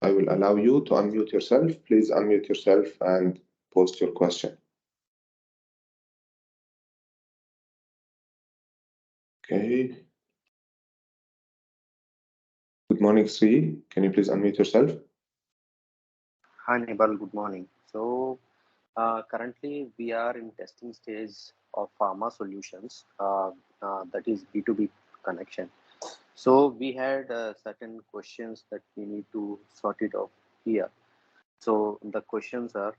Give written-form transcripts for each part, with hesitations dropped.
I will allow you to unmute yourself. Please unmute yourself and post your question. Okay. Good morning, Sri. Can you please unmute yourself? Hi, Nibal. Good morning. So, currently we are in testing stage of pharma solutions, that is B2B connection. So we had certain questions that we need to sort it out here. So the questions are,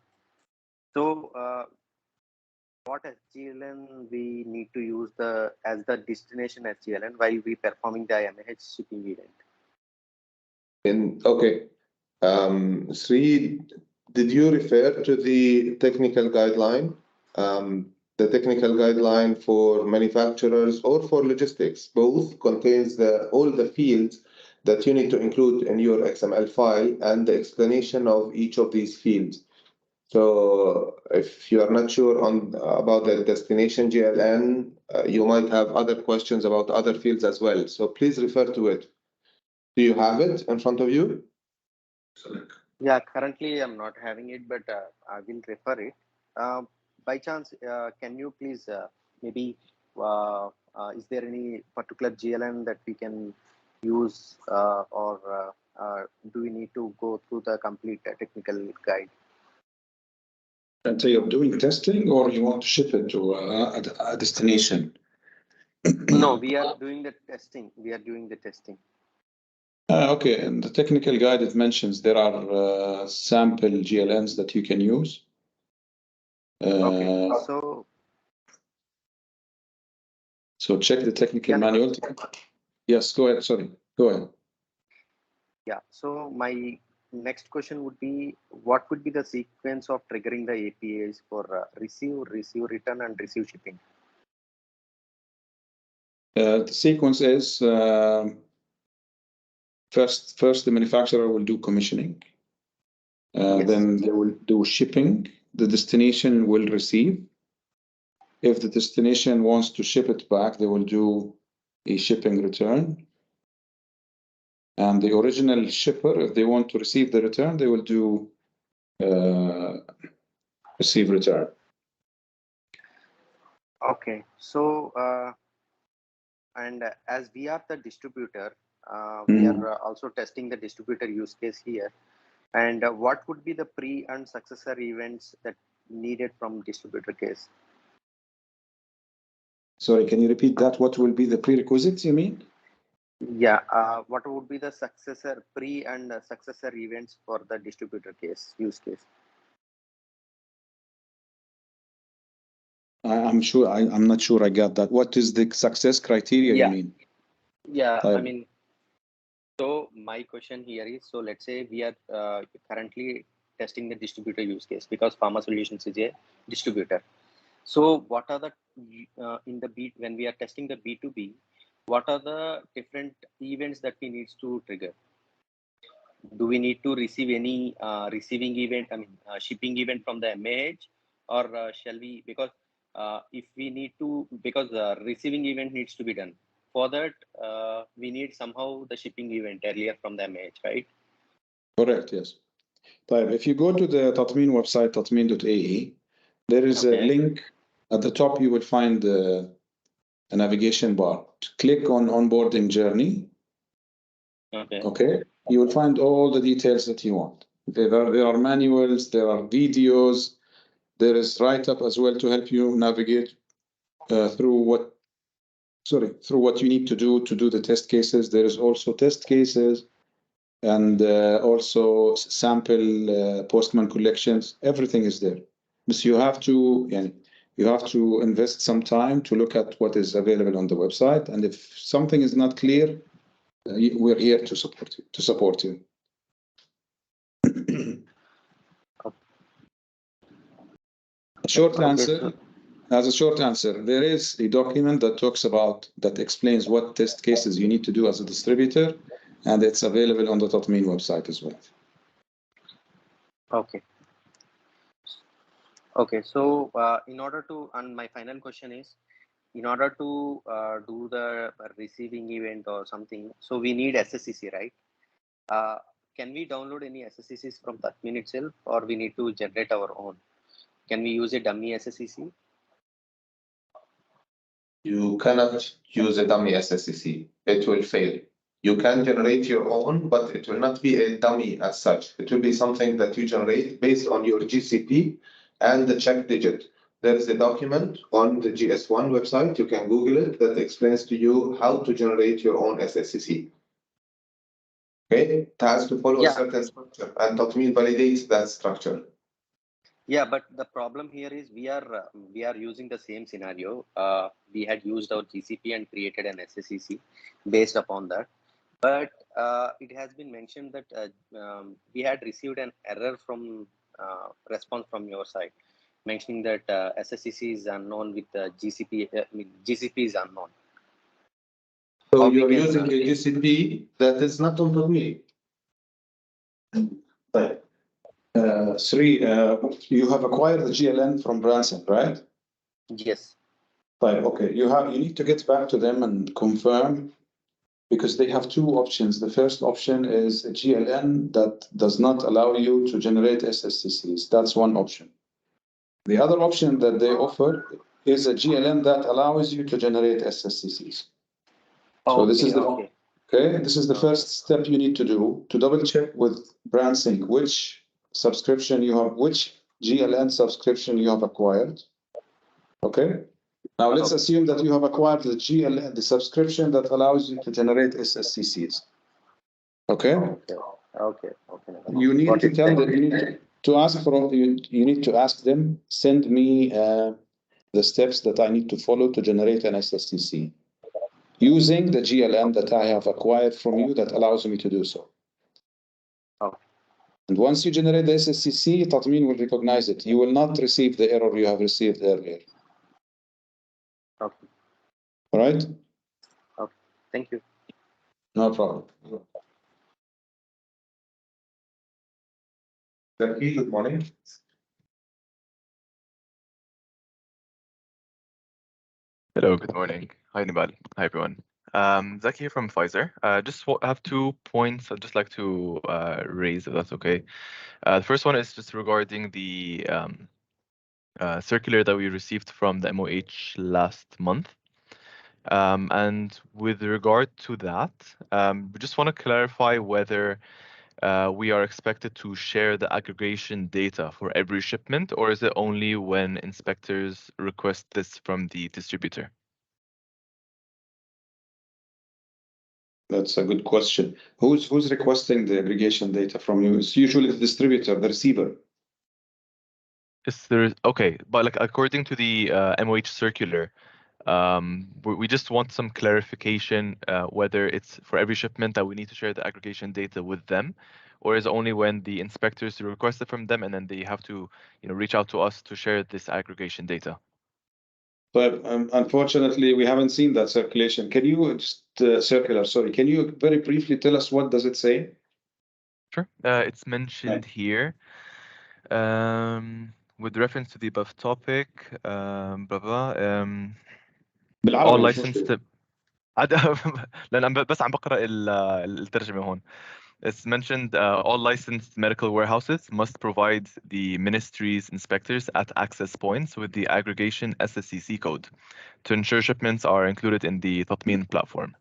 so what SGLN we need to use as the destination SGLN while we performing the MH shipping event? Okay. Sri, did you refer to the technical guideline? The technical guideline for manufacturers or for logistics, both contains all the fields that you need to include in your XML file and the explanation of each of these fields. So if you are not sure about the destination GLN, you might have other questions about other fields as well. So please refer to it. Do you have it in front of you? Yeah, currently I'm not having it, but I will refer it. By chance, can you please maybe is there any particular GLN that we can use, or do we need to go through the complete technical guide? And so you're doing testing, or you want to ship it to a destination? No, we are doing the testing. We are doing the testing. Okay, in the technical guide, it mentions there are sample GLNs that you can use. Okay, so check the technical manual. Yes, go ahead. Sorry, go ahead. Yeah, so my next question would be, what would be the sequence of triggering the APIs for receive, return, and receive shipping? The sequence is first the manufacturer will do commissioning. Yes. Then they will do shipping. The destination will receive. If the destination wants to ship it back, they will do a shipping return. And the original shipper, if they want to receive the return, they will do receive return. Okay, so and as we are the distributor, we are also testing the distributor use case here. And what would be the pre and successor events that needed from distributor case? Sorry, can you repeat that? What will be the prerequisites, you mean? Yeah, what would be the successor, pre and successor events for the distributor case, use case? I'm sure, I'm not sure I got that. What is the success criteria, you mean? Yeah, I mean, so my question here is, so let's say we are currently testing the distributor use case because Pharma Solutions is a distributor. So what are the when we are testing the B2B, what are the different events that we need to trigger? Do we need to receive any receiving event, I mean shipping event from the MAH, or shall we, because if we need to, because the receiving event needs to be done. For that, we need somehow the shipping event earlier from the MAH, right? Correct, yes. If you go to the Tatmeen website, tatmeen.ae, there is a link at the top. You will find a navigation bar. Click on onboarding journey. Okay. You will find all the details that you want. There are manuals, there are videos, there is write-up as well to help you navigate through what you need to do the test cases. There is also test cases and also sample postman collections. Everything is there. So you have to invest some time to look at what is available on the website. And if something is not clear, we're here to support you. A short answer. As a short answer, there is a document that explains what test cases you need to do as a distributor, and it's available on the Tatmeen website as well. Okay. So in order to, and my final question is, in order to do the receiving event or something, so we need SSCC, right? can we download any SSCCs from Tatmeen itself, or we need to generate our own? Can we use a dummy SSCC? You cannot use a dummy SSCC. It will fail. You can generate your own, but it will not be a dummy as such. It will be something that you generate based on your GCP and the check digit. There is a document on the GS1 website, you can Google it, that explains to you how to generate your own SSCC. Okay, it has to follow a certain structure, and Tatmeen validates that structure. Yeah, but the problem here is we are using the same scenario. We had used our GCP and created an SSCC based upon that. But it has been mentioned that we had received an error from response from your side, mentioning that SSCC is unknown with GCP. GCP is unknown. So you're using a GCP that is not on Tatmeen. Right. Sri, you have acquired the GLN from Branson, right? Yes. Right. Okay. You need to get back to them and confirm, because they have two options. The first option is a GLN that does not allow you to generate SSCCs. That's one option. The other option that they offer is a GLN that allows you to generate SSCCs. So this is the this is the first step you need to do, to double check with Branson which subscription you have, which GLN subscription you have acquired. Okay. Now let's assume that you have acquired the GLN, the subscription that allows you to generate SSCCs. Okay. Okay. You need to tell them. You need to ask for. You need to ask them. Send me the steps that I need to follow to generate an SSCC, using the GLN that I have acquired from you that allows me to do so. Okay. And once you generate the SSCC, Tatmeen will recognize it. You will not receive the error you have received earlier. Okay. All right? Okay. Thank you. No problem. Zaki, good morning. Hello, good morning. Hi, Nibal. Hi, everyone. Zaki here from Pfizer. Just have 2 points I'd just like to raise, if that's okay. The first one is just regarding the circular that we received from the MOH last month. And with regard to that, we just want to clarify whether we are expected to share the aggregation data for every shipment, or is it only when inspectors request this from the distributor? That's a good question. Who's requesting the aggregation data from you? It's usually the distributor, the receiver. Is there okay, but like according to the MOH circular, we just want some clarification whether it's for every shipment that we need to share the aggregation data with them, or is it only when the inspectors request it from them and then they have to, reach out to us to share this aggregation data? But unfortunately, we haven't seen that circulation. Can you just circular? Sorry, can you very briefly tell us what does it say? Sure. It's mentioned here with reference to the above topic. Blah blah. All licensed. لأن بس عم بقرأ الترجمة هون. It's mentioned all licensed medical warehouses must provide the ministry's inspectors at access points with the aggregation SSCC code to ensure shipments are included in the Tatmeen platform.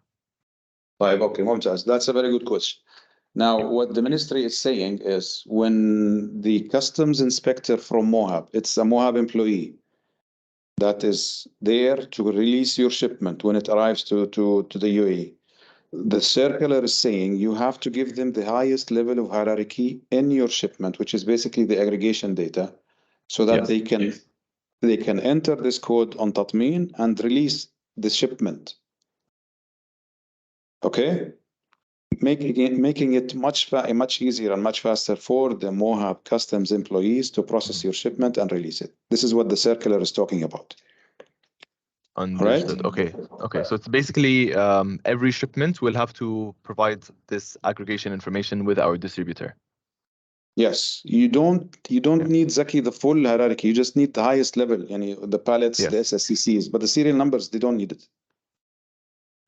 Okay, ممتاز. That's a very good question. Now, what the ministry is saying is when the customs inspector from Mohab, it's a Mohab employee that is there to release your shipment when it arrives to the UAE. The circular is saying you have to give them the highest level of hierarchy in your shipment, which is basically the aggregation data, so that they can enter this code on Tatmeen and release the shipment. Okay, making it much easier and much faster for the Mohab customs employees to process your shipment and release it. This is what the circular is talking about. Understood. Right? Okay. So it's basically every shipment will have to provide this aggregation information with our distributor. Yes, you don't need Zaki the full hierarchy. You just need the highest level, the pallets, the SSCCs, but the serial numbers they don't need it.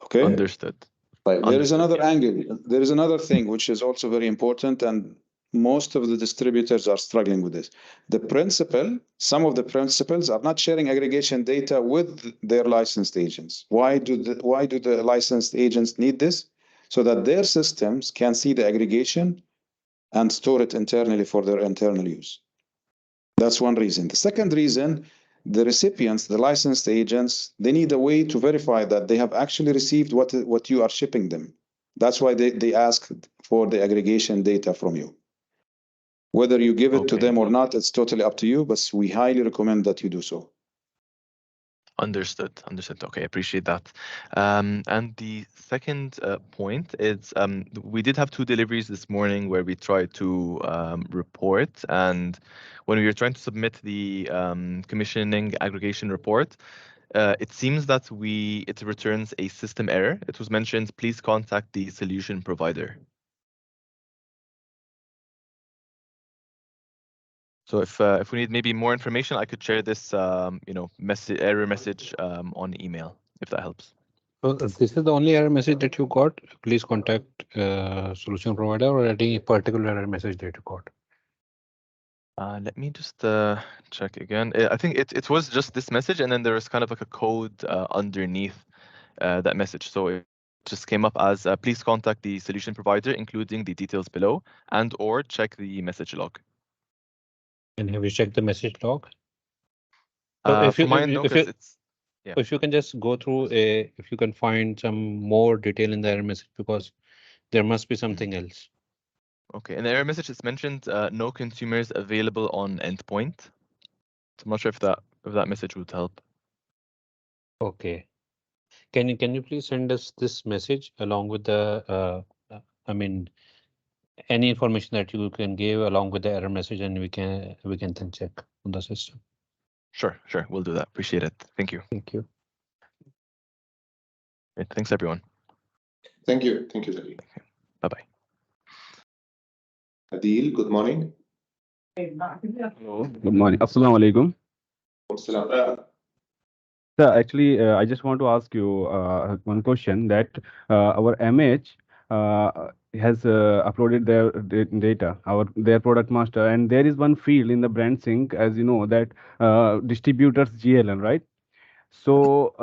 Okay. Understood. There is another angle. There is another thing which is also very important, and most of the distributors are struggling with this. Some of the principals are not sharing aggregation data with their licensed agents. Why do the licensed agents need this? So that their systems can see the aggregation and store it internally for their internal use. That's one reason. The second reason, the recipients, the licensed agents, they need a way to verify that they have actually received what you are shipping them. That's why they ask for the aggregation data from you. Whether you give it to them or not, it's totally up to you, but we highly recommend that you do so. Understood. Okay, appreciate that. And the second point is we did have 2 deliveries this morning where we tried to report, and when we were trying to submit the commissioning aggregation report, it seems that it returns a system error. It was mentioned, please contact the solution provider. So if we need maybe more information, I could share this error message on email, if that helps. So this is the only error message that you got. Please contact solution provider, or any particular error message that you got. Let me just check again. I think it was just this message, and then there was kind of like a code underneath that message. So it just came up as please contact the solution provider, including the details below, and or check the message log. And have you checked the message log? If you can just go through if you can find some more detail in the error message, because there must be something else. Okay, in the error message, it's mentioned no consumers available on endpoint. So I'm not sure if that message would help. Okay. Can you please send us this message along with the any information that you can give along with the error message, and we can then check on the system. Sure, we'll do that. Appreciate it. Thank you. Thank you. Great. Thanks, everyone. Thank you. Thank you, Zaki. Bye-bye. Adil, good morning. Hello. Good morning. Assalamu alaikum. Sir, actually, I just want to ask you one question, that our MH has uploaded their data, their product master, and there is one field in the brand sync, as you know, that distributors GLN, right? So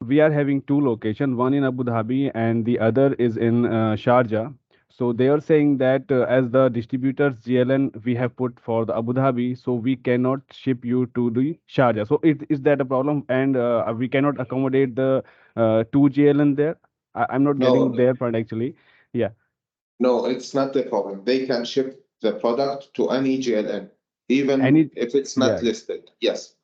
we are having 2 locations, one in Abu Dhabi and the other is in Sharjah. So they are saying that as the distributors GLN we have put for the Abu Dhabi, so we cannot ship you to the Sharjah. So is that a problem? And we cannot accommodate the 2 GLN there? I'm not getting their point actually. Yeah. No, it's not the problem. They can ship the product to any GLN, even if it's not listed. Yes.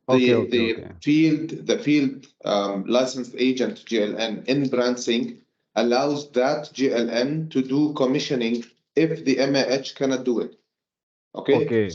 The field licensed agent GLN in brand sync allows that GLN to do commissioning if the MAH cannot do it. Okay.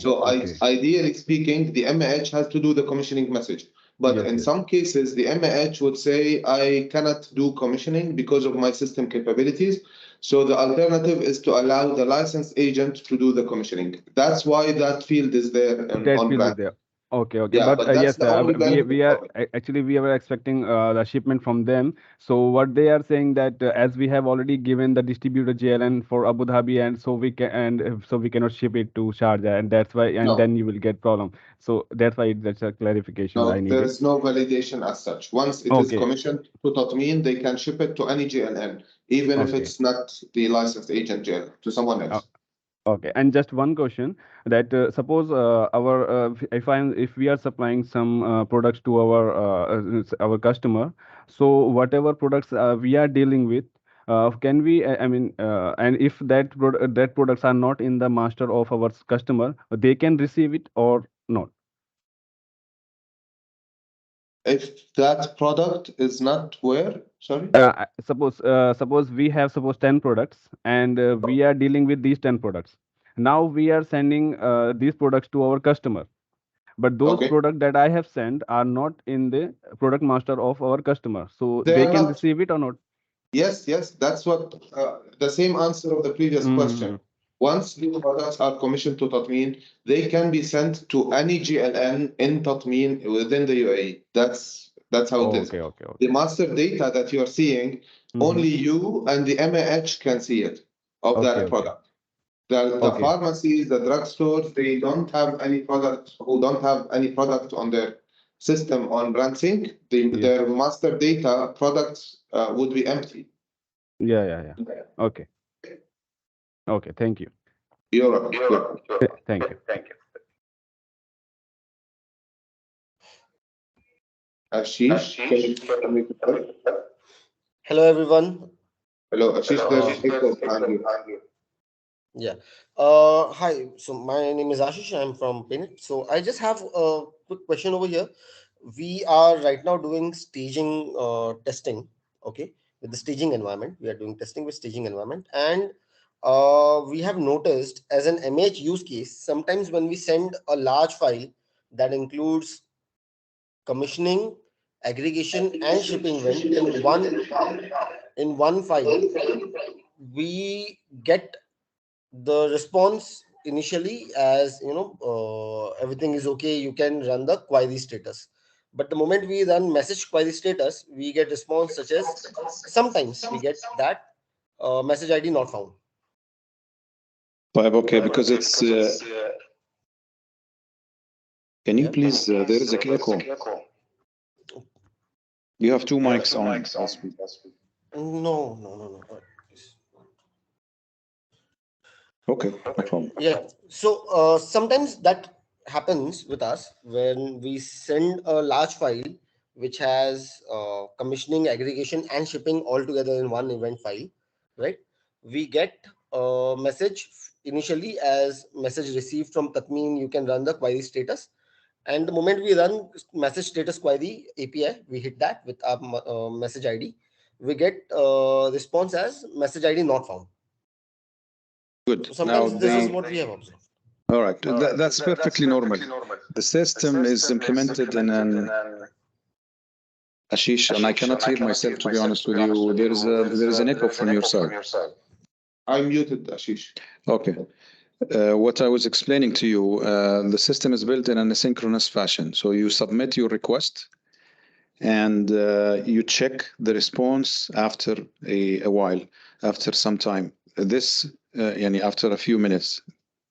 Ideally speaking, the MAH has to do the commissioning message. But in some cases, the MAH would say, I cannot do commissioning because of my system capabilities. So the alternative is to allow the licensed agent to do the commissioning. That's why that field is there. That field is there. Okay. Yeah, but yes, we were expecting the shipment from them. So what they are saying that as we have already given the distributor GLN for Abu Dhabi, and so we cannot ship it to Sharjah, and that's why, and then you will get problem. So that's why that's a clarification I needed. There is no validation as such. Once it is commissioned to Tatmeen, they can ship it to any GLN, even if it's not the licensed agent GLN, to someone else. Okay, and just one question, that suppose if we are supplying some products to our customer, so whatever products we are dealing with, can we and if that products are not in the master of our customer, they can receive it or not? If that product is not where? Sorry? Suppose we have 10 products, and we are dealing with these 10 products. Now we are sending these products to our customer. But those products that I have sent are not in the product master of our customer. So they can receive it or not? Yes. That's what the same answer of the previous question. Once these products are commissioned to Tatmeen, they can be sent to any GLN in Tatmeen within the UAE. That's how it is. Okay. The master data that you are seeing only you and the MAH can see it of that product. The pharmacies, the drugstores, they don't have any product, who don't have any product on their system on BrandSync. Their master data products would be empty. Yeah. Okay. Thank you. You're welcome. Thank you. Ashish, hello everyone. Hello, Ashish. There's echo behind you. Yeah. Hi. So my name is Ashish. I'm from Pinnit. So I just have a quick question over here. We are right now doing staging testing. Okay, with the staging environment, we are doing testing with staging environment, and we have noticed as an MH use case, sometimes when we send a large file that includes commissioning, aggregation, and shipping event in one file, we get the response initially as everything is okay, you can run the query status. But the moment we run message query status, we get response such as sometimes we get that message ID not found. Okay, because it's can you please there is a echo. You have two mics on. No. Okay, no problem. Yeah. So sometimes that happens with us when we send a large file which has commissioning, aggregation, and shipping all together in one event file, right? We get a message initially as message received from Tatmeen, you can run the query status. And the moment we run message status query API, we hit that with our message ID. We get response as message ID not found. Good. So sometimes now this is what we have observed. All right, that's perfectly normal. The system is implemented in an Ashish, and I cannot hear myself, to be honest with you. There is an echo from your side. I muted Ashish. Okay. What I was explaining to you, the system is built in an asynchronous fashion. So you submit your request and you check the response after a while, after some time. This, after a few minutes.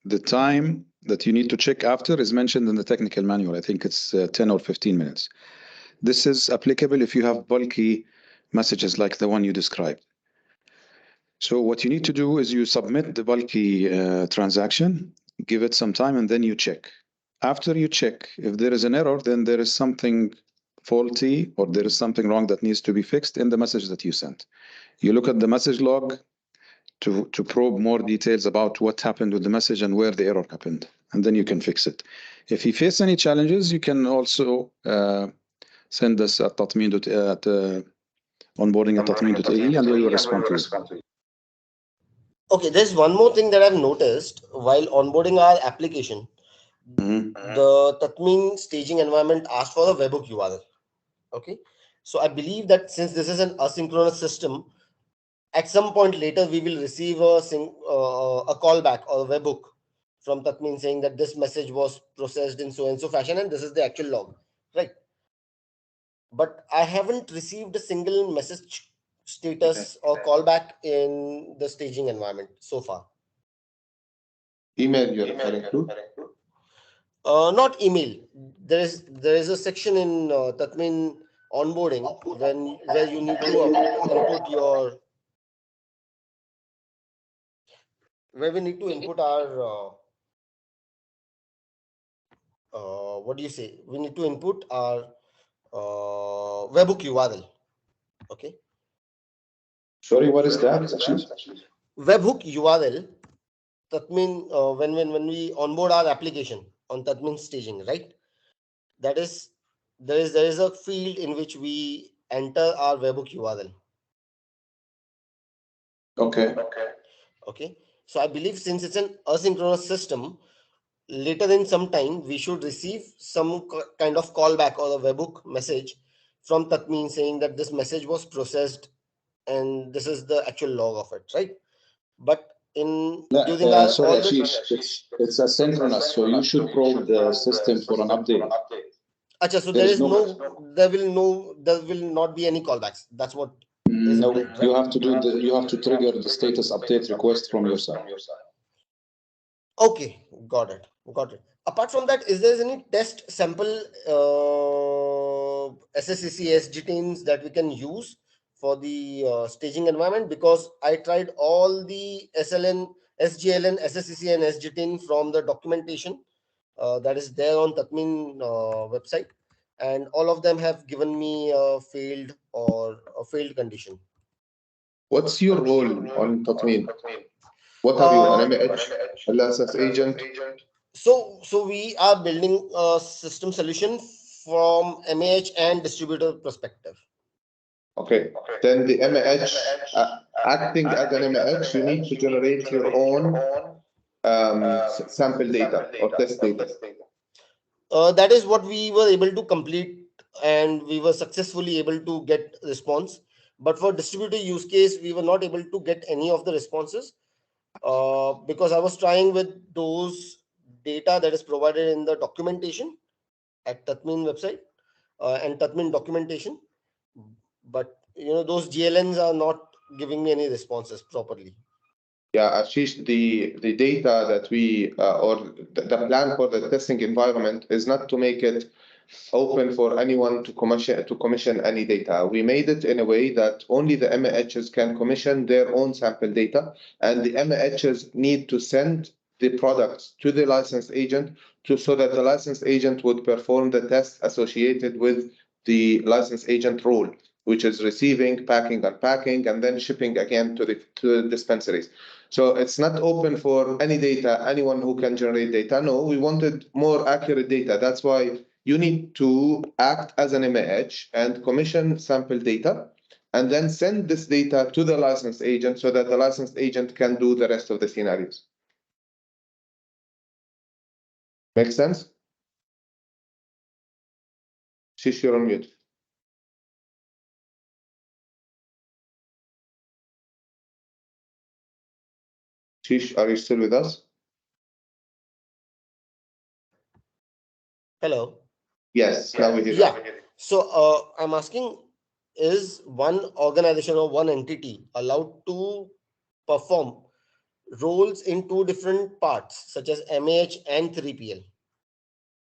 The time that you need to check after is mentioned in the technical manual. I think it's 10 or 15 minutes. This is applicable if you have bulky messages like the one you described. So what you need to do is you submit the bulky transaction, give it some time, and then you check. After you check, if there is an error, then there is something faulty or there is something wrong that needs to be fixed in the message that you sent. You look at the message log to probe more details about what happened with the message and where the error happened, and then you can fix it. If you face any challenges, you can also send us at Tatmeen at onboarding at Tatmeen.ae, and we will respond to you. Okay, there's one more thing that I've noticed while onboarding our application. The Tatmeen staging environment asked for a webhook URL. Okay, so I believe that since this is an asynchronous system, at some point later we will receive a callback or a webhook from Tatmeen saying that this message was processed in so and so fashion and this is the actual log, right? But I haven't received a single message status or callback in the staging environment so far. Email you're referring to? Not email. There is a section in Tatmeen onboarding where you need to input your where we need to input our what do you say? We need to input our webhook URL. Okay. Sorry, what is that? Webhook URL. Tatmeen, when we onboard our application on Tatmeen staging, right? That is there is a field in which we enter our webhook URL. Okay. So I believe since it's an asynchronous system, later in some time we should receive some kind of callback or a webhook message from Tatmeen saying that this message was processed and this is the actual log of it, right? But during our sorry, Ashish, it's asynchronous, so you should probe the system for an update. Achha, so there will not be any callbacks. That's what is template, right? you have to do you have to trigger the status update request from your side. Okay, got it. Apart from that, is there any test sample SSCC SGTINs that we can use for the staging environment? Because I tried all the SLN, SGLN, SSCC and SGTIN from the documentation that is there on Tatmeen website, and all of them have given me a failed or a failed condition. What's your role on Tatmeen? What are you, an MH, a license agent? So we are building a system solution from MAH and distributor perspective. Okay, then the MH, acting as an MH, you need to generate your own sample data or test data. That is what we were able to complete, and we were successfully able to get response. But for distributor use case, we were not able to get any of the responses because I was trying with those data that is provided in the documentation at Tatmeen website and Tatmeen documentation. But those GLNs are not giving me any responses properly. Yeah, Ashish, the data that we or the plan for the testing environment is not to make it open for anyone to commission any data. We made it in a way that only the MHs can commission their own sample data, and the MHs need to send the products to the licensed agent so that the licensed agent would perform the test associated with the licensed agent role, which is receiving, packing, unpacking, and then shipping again to the dispensaries. So it's not open for any data, anyone who can generate data. No, we wanted more accurate data. That's why you need to act as an MAH and commission sample data, and then send this data to the licensed agent so that the licensed agent can do the rest of the scenarios. Make sense? Shish, you're on mute. Shish, are you still with us? Hello. Yes, now we hear you. Yeah. So I'm asking, is one organization or one entity allowed to perform roles in two different parts, such as MAH and 3PL?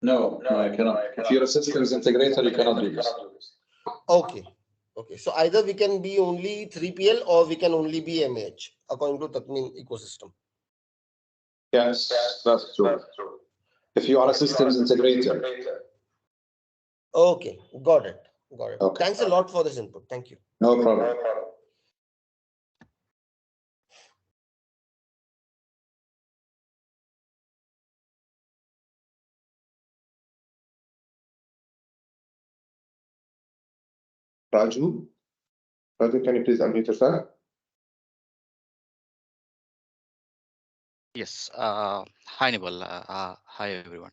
No, I cannot. If you're a systems integrator, you cannot do this. Okay. So either we can be only 3PL or we can only be MAH according to Tatmeen ecosystem. Yes, that's true. If you are a systems integrator. Okay, got it. Okay. Thanks a lot for this input. Thank you. No problem. Raju, can you please unmute yourself? Yes. Hi, Nibal. Hi, everyone.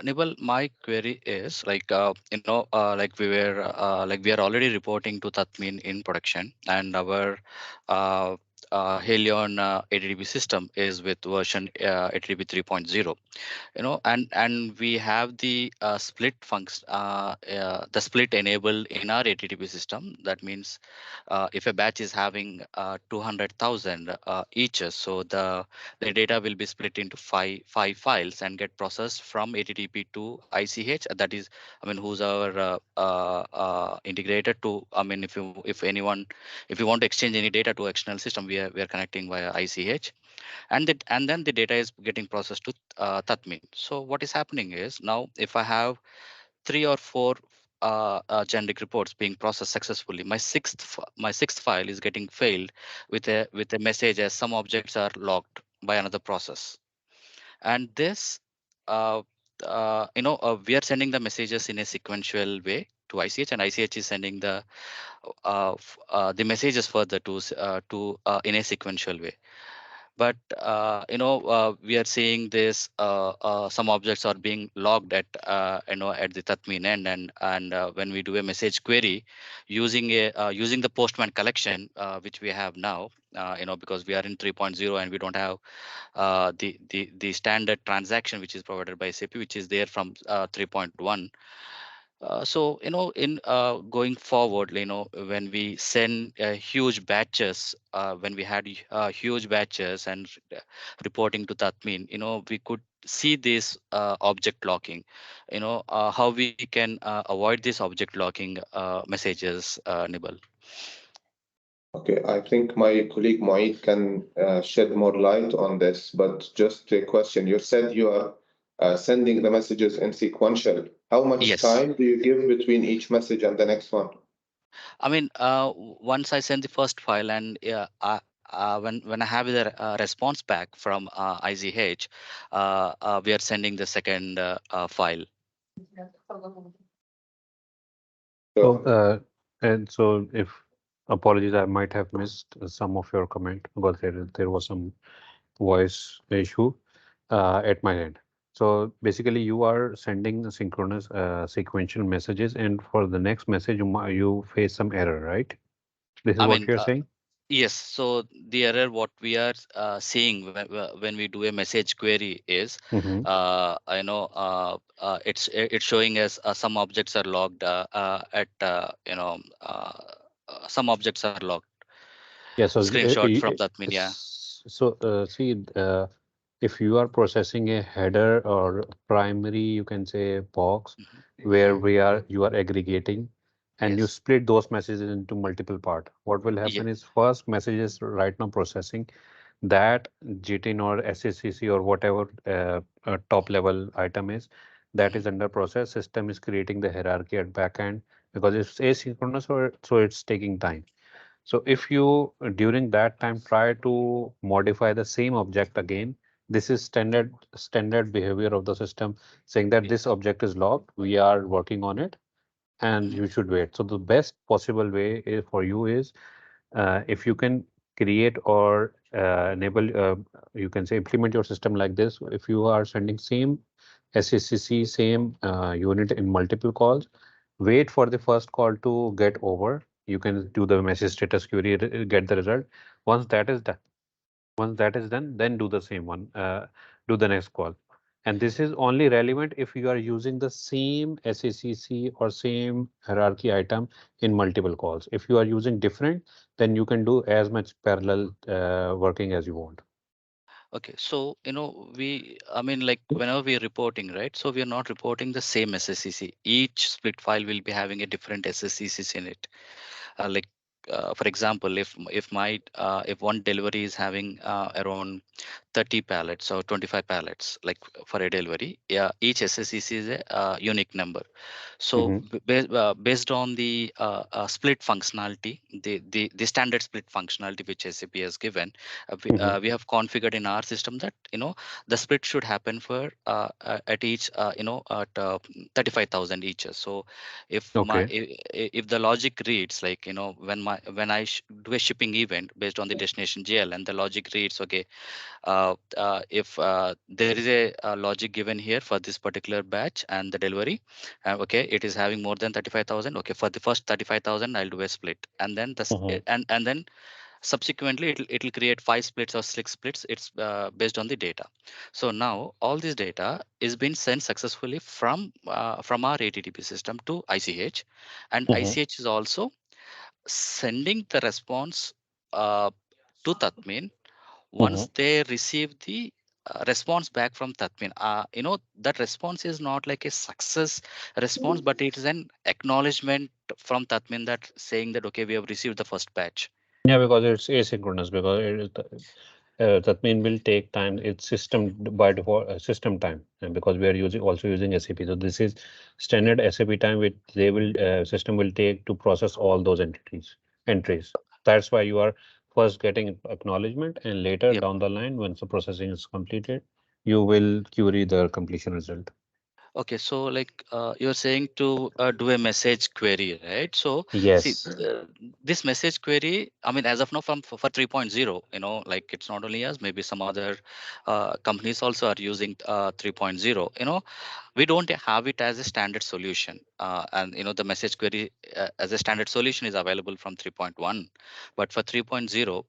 Nibal, my query is we are already reporting to Tatmeen in production, and our Helion 8DB system is with version 8DB 3.0. And we have the split function, the split enabled in our 8DB system. That means if a batch is having 200,000 each, so the data will be split into five files and get processed from HTTP to ICH. That is, who's our integrated to. If you want to exchange any data to external system, we are connecting via ICH, and then the data is getting processed to Tatmeen. So what is happening is, now if I have 3 or 4 generic reports being processed successfully, my sixth file is getting failed with a message as some objects are locked by another process. And this we are sending the messages in a sequential way to ICH, and ICH is sending the messages further to in a sequential way. But we are seeing this some objects are being logged at at the Tatmeen end, and when we do a message query using the Postman collection, which we have now, because we are in 3.0 and we don't have the standard transaction which is provided by SAP, which is there from 3.1. So, in going forward, when we send huge batches, when we had huge batches and reporting to Tatmeen, we could see this object locking, how we can avoid this object locking messages, Nibal. Okay, I think my colleague Moeed can shed more light on this, but just a question. You said you are sending the messages in sequential. How much Yes. time do you give between each message and the next one? I mean, once I send the first file and when I have the response back from IZH, we are sending the second file. So, So, and so if apologies, I might have missed some of your comment because there was some voice issue at my end. So basically, you are sending the synchronous sequential messages, and for the next message, you face some error, right? This is I what mean, you're saying? yes. So the error what we are seeing when we do a message query is, Mm-hmm. it's showing us some objects are logged at some objects are logged. Yeah. So, Screenshot from that media. see, if you are processing a header or primary, you can say box, where Mhm. you are aggregating, and you Yes. split those messages into multiple part. What will Yeah. happen is first message is right now processing that GTIN or SACC or whatever top level item is that Mhm. is under process. System is creating the hierarchy at backend because it's asynchronous, or so it's taking time. So if you during that time try to modify the same object again, this is standard behavior of the system saying that this Yes. object is locked. We are working on it and Mhm. you should wait. So the best possible way for you is if you can create or enable, you can say implement your system like this. If you are sending same SACC, same unit in multiple calls, wait for the first call to get over. You can do the message status query, get the result. Once that is done, once that is done, then do the same one, do the next call. And this is only relevant if you are using the same SACC or same hierarchy item in multiple calls. If you are using different, then you can do as much parallel working as you want. Okay, so I mean, like whenever we are reporting, right? So we are not reporting the same SSCC. Each split file will be having a different SSCCs in it. Like for example, if one delivery is having around 30 pallets or 25 pallets, like for a delivery, yeah, each SSCC is a unique number. So Mhm, based on the split functionality, the standard split functionality which SAP has given, mhm. we have configured in our system that the split should happen for at each at 35,000 each. So Okay. if the logic reads like when I do a shipping event based on the destination GL and the logic reads, okay, if there is a logic given here for this particular batch and the delivery, okay, it is having more than 35,000. Okay, for the first 35,000 I'll do a split, and then Mhm, and then subsequently it'll create 5 splits or 6 splits. It's based on the data. So now all this data is being sent successfully from our ATTP system to ICH, and mhm. ICH is also sending the response uh, to Tatmin once Mhm. they receive the response back from Tatmin. That response is not like a success response, but it is an acknowledgement from Tatmin that saying that okay, we have received the first batch. Yeah, because it's asynchronous, because that mean will take time. It's system by default, system time, and because we are using SAP. So this is standard SAP time, which they will system will take to process all those entries. That's why you are first getting acknowledgement, and later Yep. down the line, once the processing is completed, you will query the completion result. Okay, so like you're saying to do a message query, right? So see, Yes. this message query, I mean, as of now for 3.0, like it's not only us, maybe some other companies also are using 3.0. We don't have it as a standard solution, and the message query as a standard solution is available from 3.1, but for 3.0,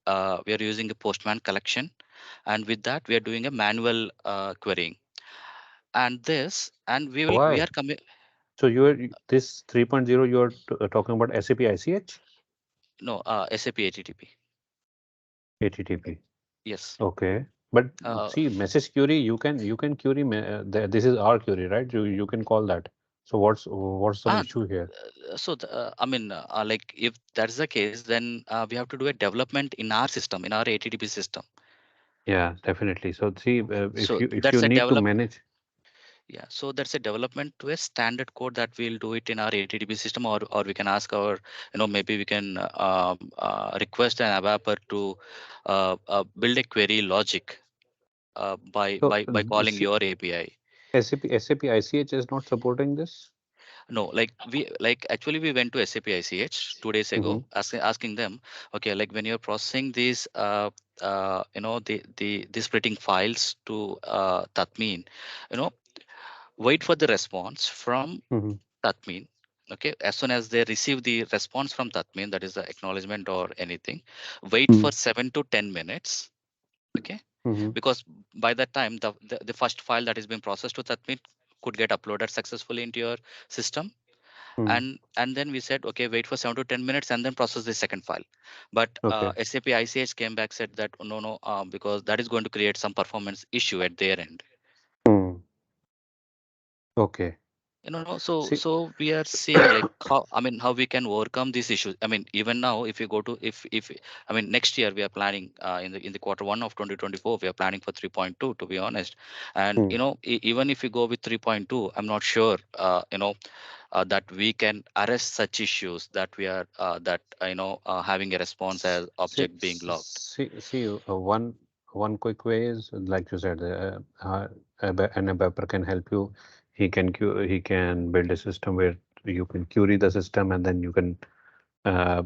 we are using a postman collection, and with that we are doing a manual querying, and we are Why? coming. So this 3.0, you're talking about SAP ICH? No, SAP HTTP. HTTP. Yes. Okay. But see, message query, you can query. This is our query, right? You can call that. So what's the issue here? So I mean, like if that's the case, then we have to do a development in our system, in our HTTP system. Yeah, definitely. So see, if So you that's a need to manage. Yeah, so that's a development to a standard code that we'll do it in our HTTP system, or we can ask our, maybe we can request an developer to build a query logic by So calling your API. SAP ICH is not supporting this. No, like actually we went to SAP ICH 2 days ago, asking them, okay, like when you're processing these the splitting files to Tatmeen, you know, wait for the response from Tatmeen. Okay, as soon as they receive the response from Tatmeen, that is the acknowledgement or anything, wait for 7 to 10 minutes. Okay, because by that time the first file that is being processed to Tatmeen could get uploaded successfully into your system, and then we said, okay, wait for 7 to 10 minutes and then process the second file. But Okay. SAP ICH came back, said that no, because that is going to create some performance issue at their end. Okay. So we are seeing like how we can overcome these issues. I mean, even now, if you go to if I mean, next year we are planning in the Q1 of 2024, we are planning for 3.2, to be honest. And even if you go with 3.2, I'm not sure that we can arrest such issues, that we are having a response as object being logged. See, one quick way is, like you said, an developer can help you. He can build a system where you can query the system and then you can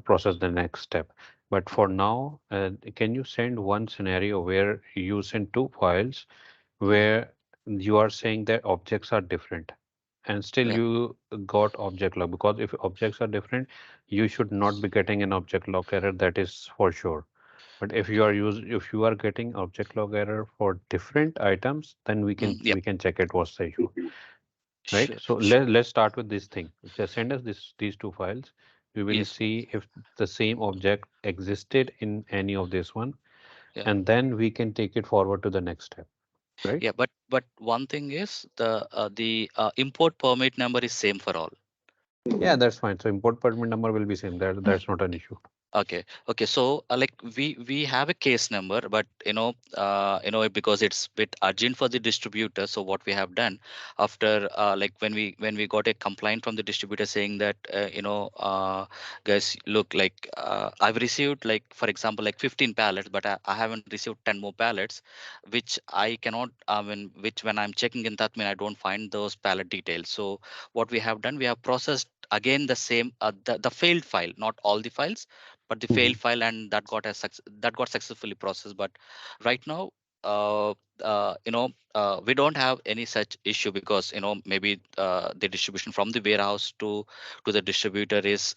process the next step. But for now, can you send one scenario where you send two files where you are saying that objects are different and still you got object log? Because if objects are different, you should not be getting an object log error, that is for sure. But if you are getting object log error for different items, then we can check it what's the issue, right? Sure, So sure. let's start with this thing. Just send us these two files. We will Yes. see if the same object existed in any of this one, Yeah. and then we can take it forward to the next step, right? Yeah, but one thing is the import permit number is same for all. Yeah, that's fine. So import permit number will be same. That's not an issue. Okay, so like we have a case number, but because it's a bit urgent for the distributor, so what we have done after like when we got a complaint from the distributor saying that guys, look, like I've received, like for example, like 15 pallets, but I haven't received 10 more pallets, which I cannot, which when I'm checking in Tatmeen, I don't find those pallet details. So what we have done, we have processed again the same the failed file, not all the files, but the failed file, and that got successfully processed. But right now, we don't have any such issue, because maybe the distribution from the warehouse to the distributor is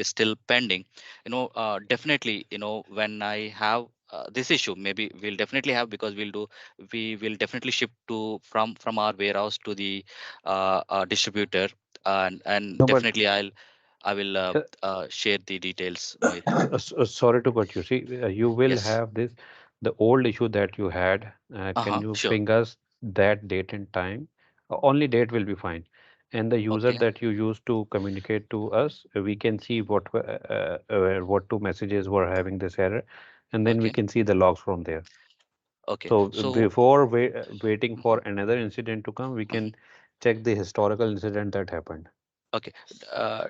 still pending. Definitely, when I have this issue, maybe we'll definitely have, because we will definitely ship to from our warehouse to the distributor, and No, but definitely I will share the details, Mohit. sorry to cut you. See, you will Yes. have the old issue that you had. Can you Sure. ping us that date and time? Only date will be fine. And the user Okay. that you used to communicate to us, we can see what two messages were having this error, and then we Okay. can see the logs from there. Okay. So So before waiting mhm, for another incident to come, we mhm. can check the historical incident that happened. Okay,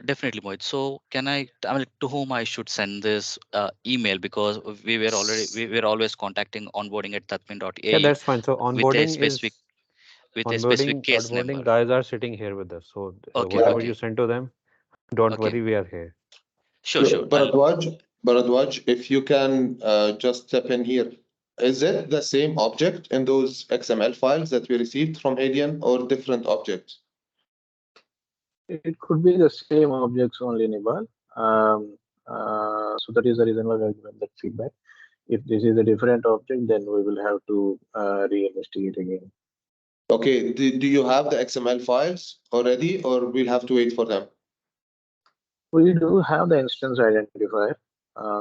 definitely, Mohit. So I mean, to whom I should send this email, because we were always contacting onboarding at Yeah, tatmin.ae that's fine. So with a specific case onboarding number. guys are sitting here with us. So Okay. Yeah. whatever you Okay. send to them, don't Okay. worry, we are here. Sure. Sure. Bharadwaj, if you can just step in here. Is it the same object in those XML files that we received from Alien or different objects? It could be the same objects only, Nibal. So that is the reason why we are given that feedback. If this is a different object, then we will have to reinvestigate again. Okay, do you have the XML files already, or we'll have to wait for them? We do have the instance identifier.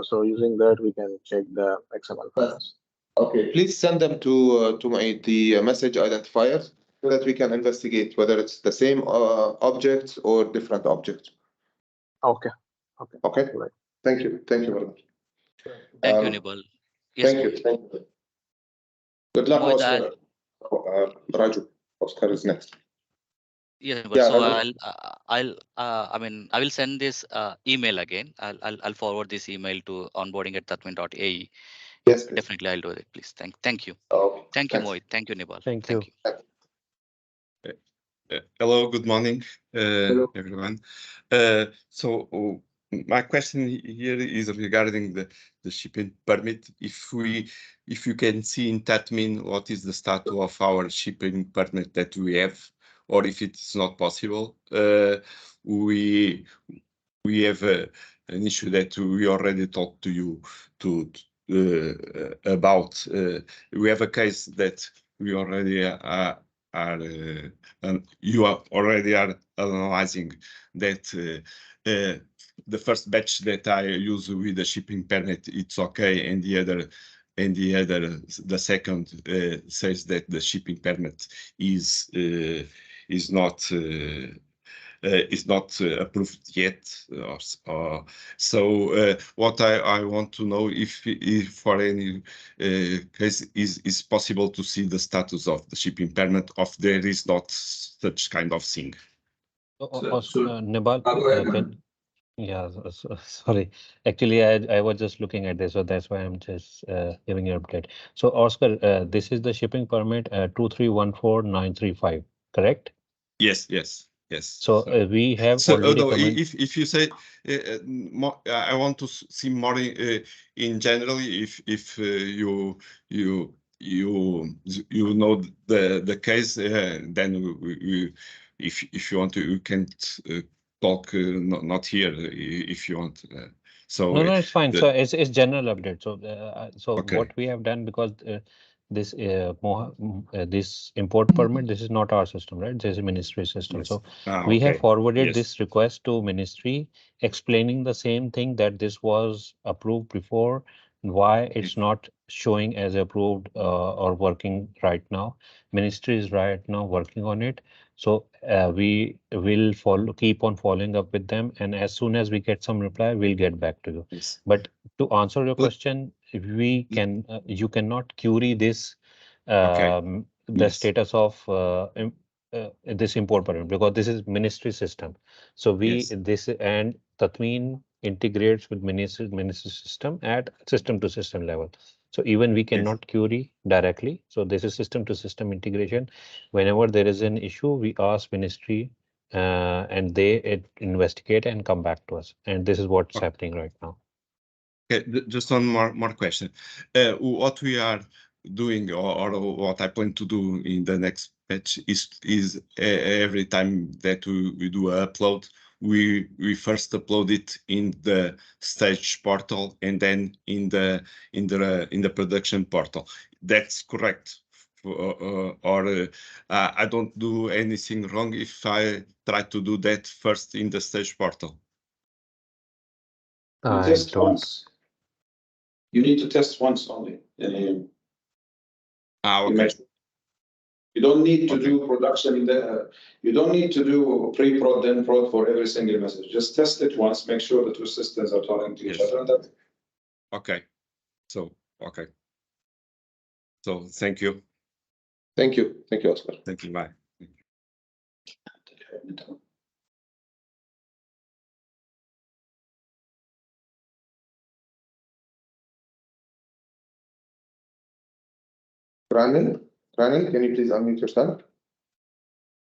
So using that, we can check the XML files. Okay, please send them to the message identifiers so that we can investigate whether it's the same objects or different objects. Okay. Okay. Okay. Right. Thank you. Thank you very much. Thank you, Nibal. Yes, Thank you. Mohit. Thank you. Good luck, Mohit, Oscar. Raju. Oscar is next. Yeah, but Yeah, so Raju. I mean, I will send this email again. I'll forward this email to onboarding@tatmeen.ae. Yes, please. Definitely, I'll do it. Please. Thank you. Okay. Thank you, Thanks. Mohit. Thank you, Nibal. Thank you. Hello, good morning, Hello. everyone. My question here is regarding the shipping permit. If you can see in Tatmeen what is the status of our shipping permit that we have, or if it's not possible, we have an issue that we already talked to you about. We have a case that we already are and you already are analyzing that the first batch that I use with the shipping permit, it's okay, and the second says that the shipping permit is not approved yet. What I want to know if for any case is possible to see the status of the shipping permit, of there is not such kind of thing. Nibal, sorry. Actually, I was just looking at this, so that's why I'm just giving you an update. So, Oscar, this is the shipping permit 2314935, correct? Yes. So we have already no, commented. if you say more, I want to see more in general. If you know the case, then if you want to, you can talk not here if you want. No, it's fine. So it's general update. So okay. What we have done, because this this import permit, this is not our system, right? This is a ministry system. Yes. So we Okay. have forwarded Yes. this request to ministry, explaining the same thing, that this was approved before, why it's not showing as approved or working right now. Ministry is right now working on it. So we will keep on following up with them, and as soon as we get some reply, we'll get back to you. Yes. But to answer your question, we can you cannot query this the Yes. status of this import permit, because this is ministry system. So this and Tatmeen integrates with ministry system at system to system level. So even we cannot query directly. So this is system to system integration. Whenever there is an issue, we ask ministry and they investigate and come back to us. And this is what's happening right now. Okay, just one more question. What we are doing, or what I plan to do in the next batch is every time that we do an upload, we first upload it in the stage portal and then in the production portal. That's correct. I don't do anything wrong if I try to do that first in the stage portal. Just once. You need to test once only. Okay. You don't need to do production there. You don't need to do pre-prod, then prod for every single message. Just test it once, make sure the two systems are talking to each other. And that. Okay. Okay. So thank you. Thank you. Thank you, Oscar. Thank you. Bye. Ranil, can you please unmute yourself?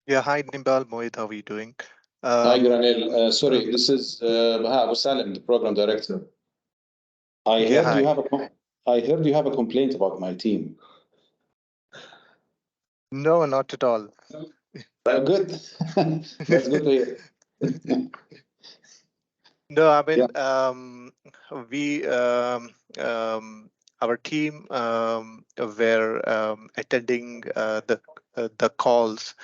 Yeah, hi Nibal, Mohit, how are you doing? Hi, Granil. Sorry, this is Abu Salim, the program director. I heard you have a complaint about my team. No, not at all. Good. That's good to hear. No, I mean, our team were attending the the calls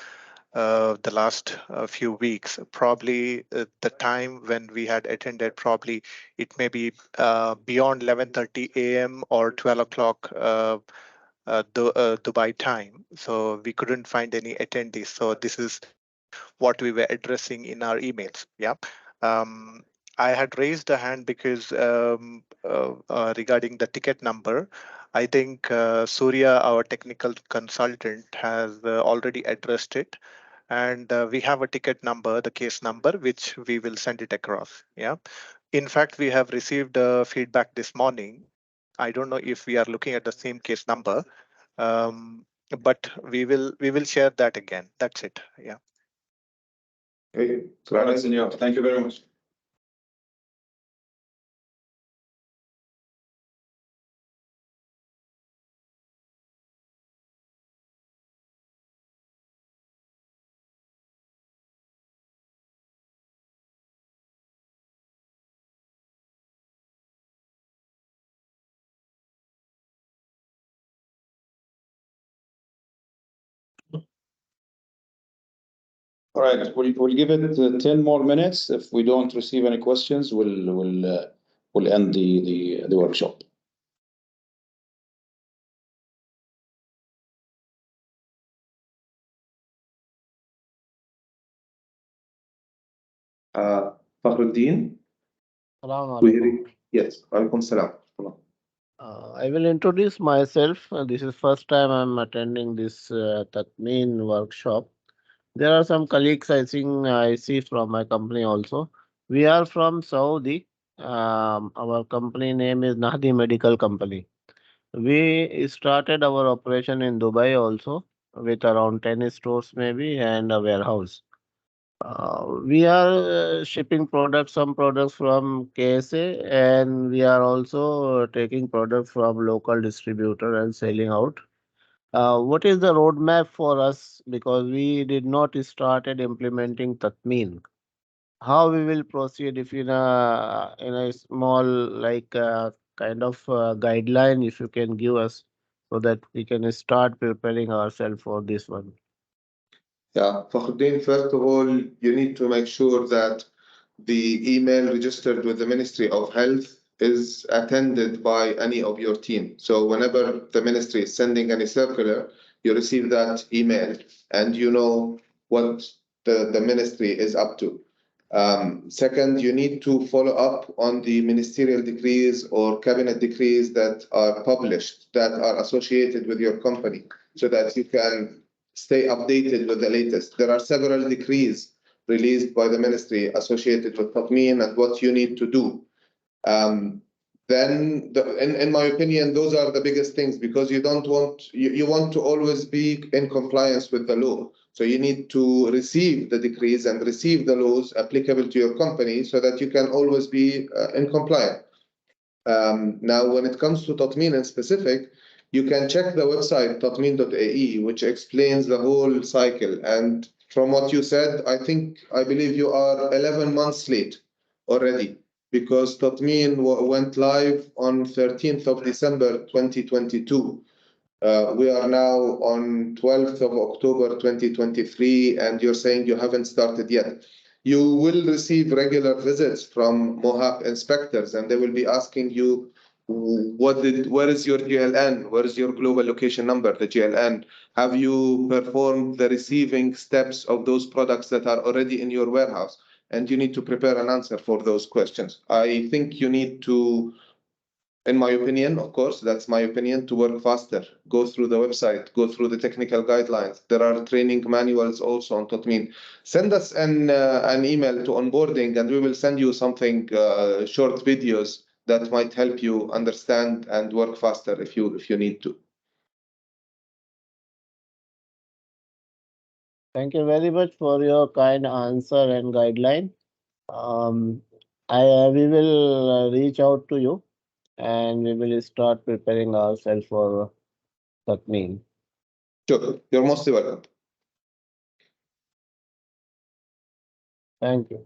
the last few weeks. Probably the time when we had attended, probably it may be beyond 11:30 a.m. or 12 o'clock Dubai time. So we couldn't find any attendees. So this is what we were addressing in our emails. Yeah. Um, I had raised a hand because regarding the ticket number, I think Surya, our technical consultant, has already addressed it. And we have a ticket number, the case number, which we will send it across. Yeah. In fact, we have received feedback this morning. I don't know if we are looking at the same case number, um, but we will share that again. That's it. Yeah. Okay. All right, Senor. Thank you very much. All right, we'll give it 10 more minutes. If we don't receive any questions, we'll end the workshop. Fakhruddin, Assalamu we alaikum. hear you. Yes, alaikum salam. I will introduce myself. This is first time I'm attending this Tatmeen workshop. There are some colleagues I think I see from my company also. We are from Saudi. Our company name is Nahdi Medical Company. We started our operation in Dubai also with around 10 stores maybe and a warehouse. We are shipping products, some products from KSA, and we are also taking products from local distributor and selling out. What is the roadmap for us? Because we did not started implementing Tatmeen. How we will proceed if in a small like kind of guideline if you can give us so that we can start preparing ourselves for this one. Yeah, Fakhruddin, first of all, you need to make sure that the email registered with the Ministry of Health is attended by any of your team. So whenever the ministry is sending any circular, you receive that email and you know what the ministry is up to. Second, you need to follow up on the ministerial decrees or cabinet decrees that are published that are associated with your company so that you can stay updated with the latest. There are several decrees released by the ministry associated with Tatmeen and what you need to do. In my opinion, those are the biggest things because you don't want, you want to always be in compliance with the law. So you need to receive the decrees and receive the laws applicable to your company so that you can always be in compliance. Now, when it comes to Tatmeen in specific, you can check the website tatmeen.ae, which explains the whole cycle. And from what you said, I believe you are 11 months late already because Tatmeen went live on 13th of December 2022. We are now on 12th of October 2023, and you're saying you haven't started yet. You will receive regular visits from MOHAP inspectors, and they will be asking you, where is your GLN? Where is your global location number, the GLN? Have you performed the receiving steps of those products that are already in your warehouse? And you need to prepare an answer for those questions. I think you need to, in my opinion, of course, that's my opinion, to work faster. Go through the website, go through the technical guidelines. There are training manuals also on Tatmeen. Send us an email to onboarding and we will send you something, short videos that might help you understand and work faster if you need to. Thank you very much for your kind answer and guideline. We will reach out to you and we will start preparing ourselves for Tatmeen. Sure, you're mostly welcome. Thank you.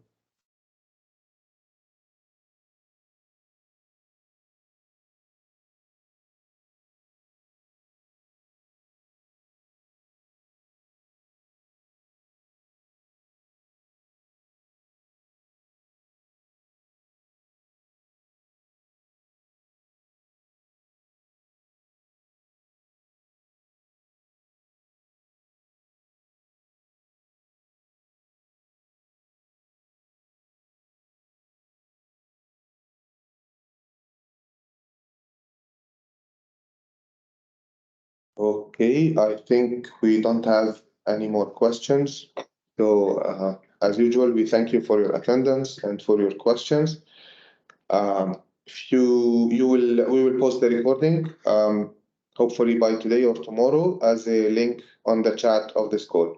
Okay, I think we don't have any more questions. So as usual, we thank you for your attendance and for your questions. If we will post the recording, hopefully by today or tomorrow, as a link on the chat of this call.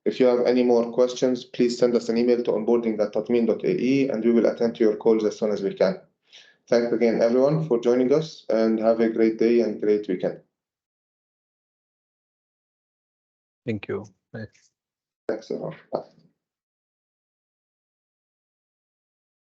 If you have any more questions, please send us an email to onboarding@tatmeen.ae and we will attend to your calls as soon as we can. Thanks again, everyone, for joining us, and have a great day and great weekend. Thank you. Bye. Thanks, everyone. Bye.